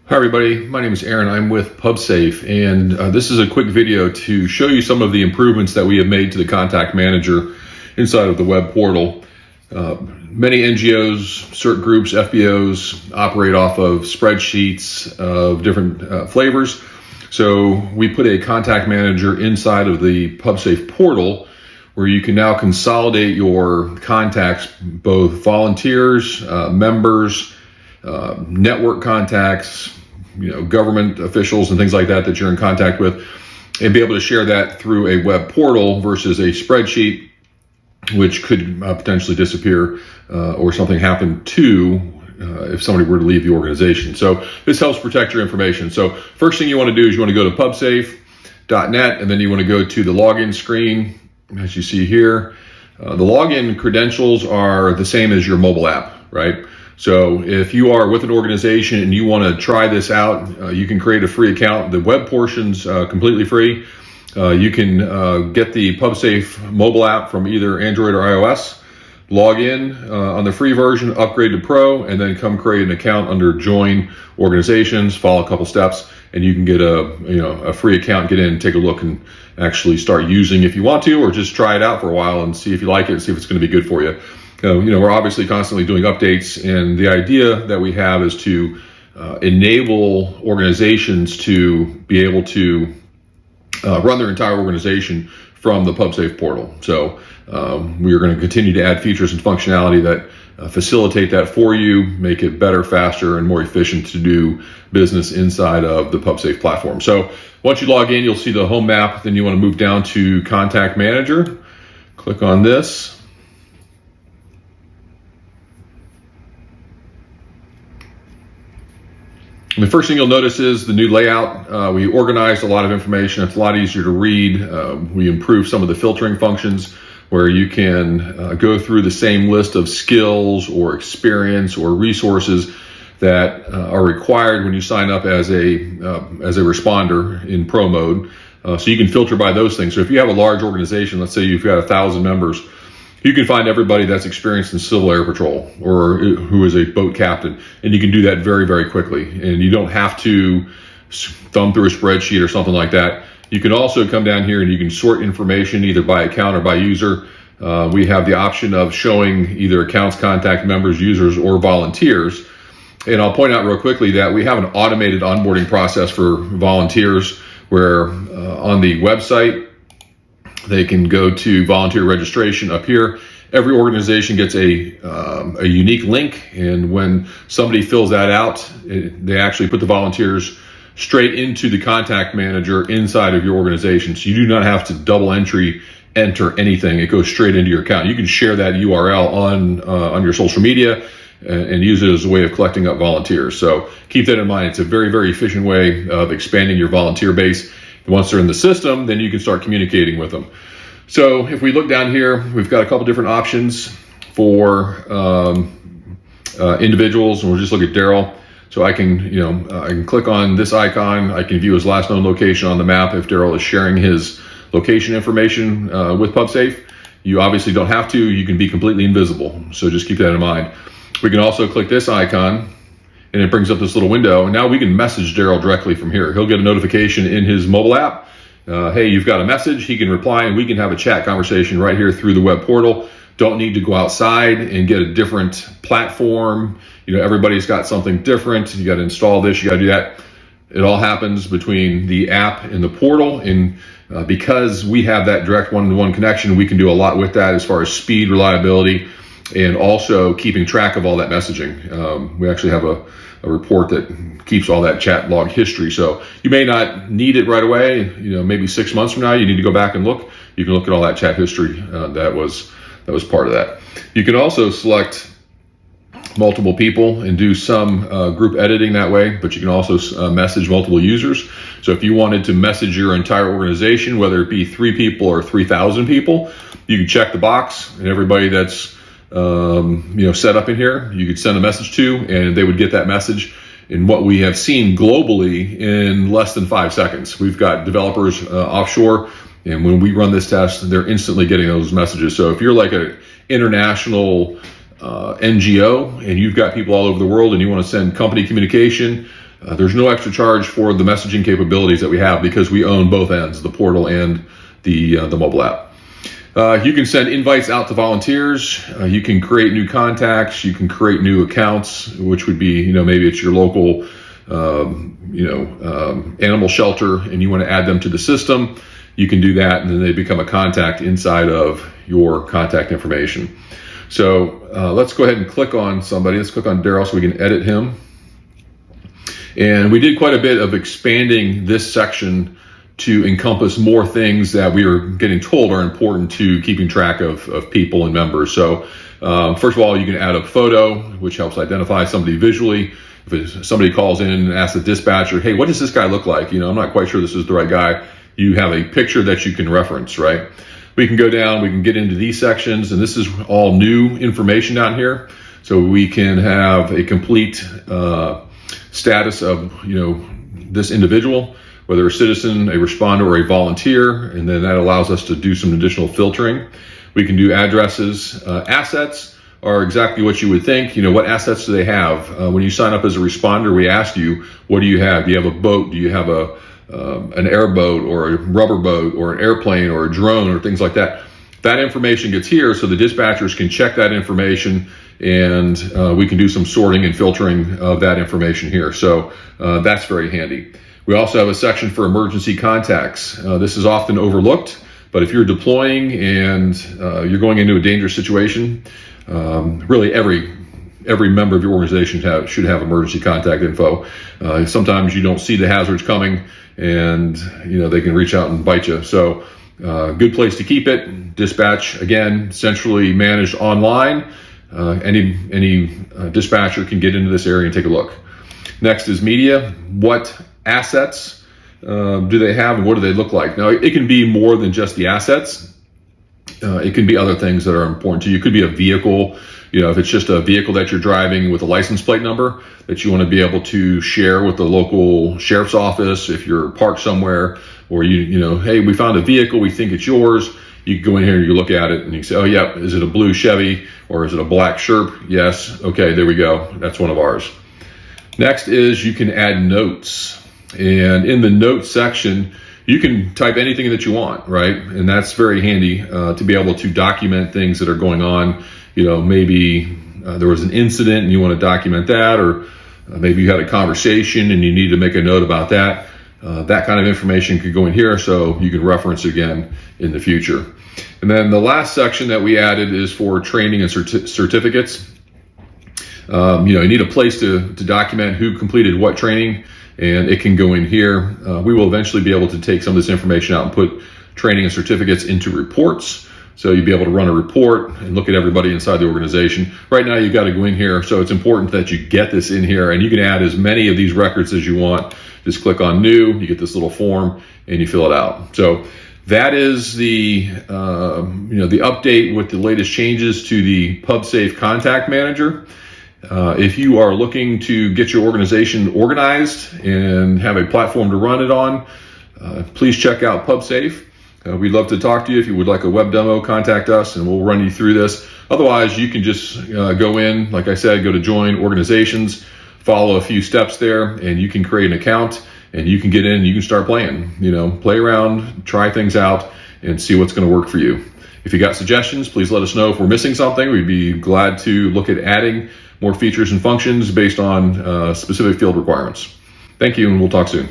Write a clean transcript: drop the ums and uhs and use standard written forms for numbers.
Hi everybody, my name is Aaron. I'm with PubSafe, and this is a quick video to show you some of the improvements that we have made to the contact manager inside of the web portal. Many NGOs, CERT groups, FBOs operate off of spreadsheets of different flavors. So we put a contact manager inside of the PubSafe portal where you can now consolidate your contacts, both volunteers, members, network contacts, government officials and things like that that you're in contact with, and be able to share that through a web portal versus a spreadsheet, which could potentially disappear or something happen to if somebody were to leave the organization. So this helps protect your information. So first thing you want to do is you want to go to pubsafe.net, and then you want to go to the login screen. As you see here, the login credentials are the same as your mobile app, right? So if you are with an organization and you want to try this out, you can create a free account. The web portion's completely free. You can get the PubSafe mobile app from either Android or iOS, log in on the free version, upgrade to Pro, and then come create an account under Join Organizations, follow a couple steps, and you can get a free account, get in, take a look, and actually start using if you want to, or just try it out for a while and see if you like it, see if it's going to be good for you. We're obviously constantly doing updates, and the idea that we have is to enable organizations to be able to run their entire organization from the PubSafe portal. So we are going to continue to add features and functionality that facilitate that for you, make it better, faster, and more efficient to do business inside of the PubSafe platform. So once you log in, you'll see the home map. Then you want to move down to Contact Manager. Click on this. And the first thing you'll notice is the new layout. We organized a lot of information. It's a lot easier to read. We improved some of the filtering functions where you can go through the same list of skills or experience or resources that are required when you sign up as a responder in Pro mode. So you can filter by those things. So if you have a large organization, let's say you've got 1,000 members, you can find everybody that's experienced in Civil Air Patrol or who is a boat captain, and you can do that very, very quickly. And you don't have to thumb through a spreadsheet or something like that. You can also come down here and you can sort information either by account or by user. We have the option of showing either accounts, contact, members, users, or volunteers. And I'll point out real quickly that we have an automated onboarding process for volunteers where on the website, they can go to volunteer registration up here. Every organization gets a unique link, and when somebody fills that out, they actually put the volunteers straight into the contact manager inside of your organization. So you do not have to double enter anything. It goes straight into your account. You can share that URL on your social media and use it as a way of collecting up volunteers. So keep that in mind. It's a very, very efficient way of expanding your volunteer base. Once they're in the system, then you can start communicating with them. So if we look down here, we've got a couple different options for individuals, and we'll just look at Daryl. So I can click on this icon. I can view his last known location on the map if Daryl is sharing his location information with PubSafe. You obviously don't have to. You can be completely invisible. So just keep that in mind. We can also click this icon, and it brings up this little window. And now we can message Daryl directly from here. He'll get a notification in his mobile app. Hey, you've got a message. He can reply, and we can have a chat conversation right here through the web portal. Don't need to go outside and get a different platform. Everybody's got something different. You got to install this. You got to do that. It all happens between the app and the portal. And because we have that direct one-to-one connection, we can do a lot with that as far as speed, reliability, and also keeping track of all that messaging. We actually have a report that keeps all that chat log history. So you may not need it right away. Maybe 6 months from now, you need to go back and look. You can look at all that chat history that was part of that. You can also select multiple people and do some group editing that way, but you can also message multiple users. So if you wanted to message your entire organization, whether it be 3 people or 3,000 people, you can check the box, and everybody that's set up in here, you could send a message to, and they would get that message. And what we have seen globally in less than 5 seconds. We've got developers offshore, and when we run this test, they're instantly getting those messages. So if you're like an international NGO and you've got people all over the world and you want to send company communication, There's no extra charge for the messaging capabilities that we have because we own both ends, the portal and the mobile app. You can send invites out to volunteers. You can create new contacts. You can create new accounts, which would be, maybe it's your local, animal shelter, and you want to add them to the system. You can do that, and then they become a contact inside of your contact information. So let's go ahead and click on somebody. Let's click on Daryl so we can edit him. And we did quite a bit of expanding this section to encompass more things that we are getting told are important to keeping track of people and members. So first of all, you can add a photo, which helps identify somebody visually. If somebody calls in and asks the dispatcher, hey, what does this guy look like? I'm not quite sure this is the right guy. You have a picture that you can reference, right? We can go down, we can get into these sections, and this is all new information down here. So we can have a complete status of, this individual, whether a citizen, a responder, or a volunteer, and then that allows us to do some additional filtering. We can do addresses. Assets are exactly what you would think. What assets do they have? When you sign up as a responder, we ask you, what do you have? Do you have a boat? Do you have an airboat or a rubber boat or an airplane or a drone or things like that? That information gets here so the dispatchers can check that information, and we can do some sorting and filtering of that information here. So that's very handy. We also have a section for emergency contacts. This is often overlooked, but if you're deploying and you're going into a dangerous situation, really every member of your organization should have emergency contact info. Sometimes you don't see the hazards coming, and they can reach out and bite you. So good place to keep it. Dispatch, again, centrally managed online. Any dispatcher can get into this area and take a look. Next is media. What assets do they have, and what do they look like? Now, it can be more than just the assets. It can be other things that are important to you. It could be a vehicle. If it's just a vehicle that you're driving with a license plate number that you want to be able to share with the local sheriff's office if you're parked somewhere, or hey, we found a vehicle, we think it's yours. You can go in here and you look at it and you say, oh, yeah, is it a blue Chevy or is it a black Sherp? Yes. Okay, there we go. That's one of ours. Next is you can add notes. And in the notes section, you can type anything that you want, right? And that's very handy to be able to document things that are going on. Maybe there was an incident and you want to document that, or maybe you had a conversation and you need to make a note about that. That kind of information could go in here so you can reference again in the future. And then the last section that we added is for training and certificates. You need a place to document who completed what training, and it can go in here. We will eventually be able to take some of this information out and put training and certificates into reports. So you'll be able to run a report and look at everybody inside the organization. Right now, you've got to go in here. So it's important that you get this in here, and you can add as many of these records as you want. Just click on new, you get this little form, and you fill it out. So that is the update with the latest changes to the PubSafe Contact Manager. If you are looking to get your organization organized and have a platform to run it on, please check out PubSafe. We'd love to talk to you. If you would like a web demo, contact us and we'll run you through this. Otherwise, you can just go in, like I said, go to join organizations, follow a few steps there, and you can create an account and you can get in and you can start playing. Play around, try things out, and see what's going to work for you. If you got suggestions, please let us know if we're missing something. We'd be glad to look at adding more features and functions based on specific field requirements. Thank you, and we'll talk soon.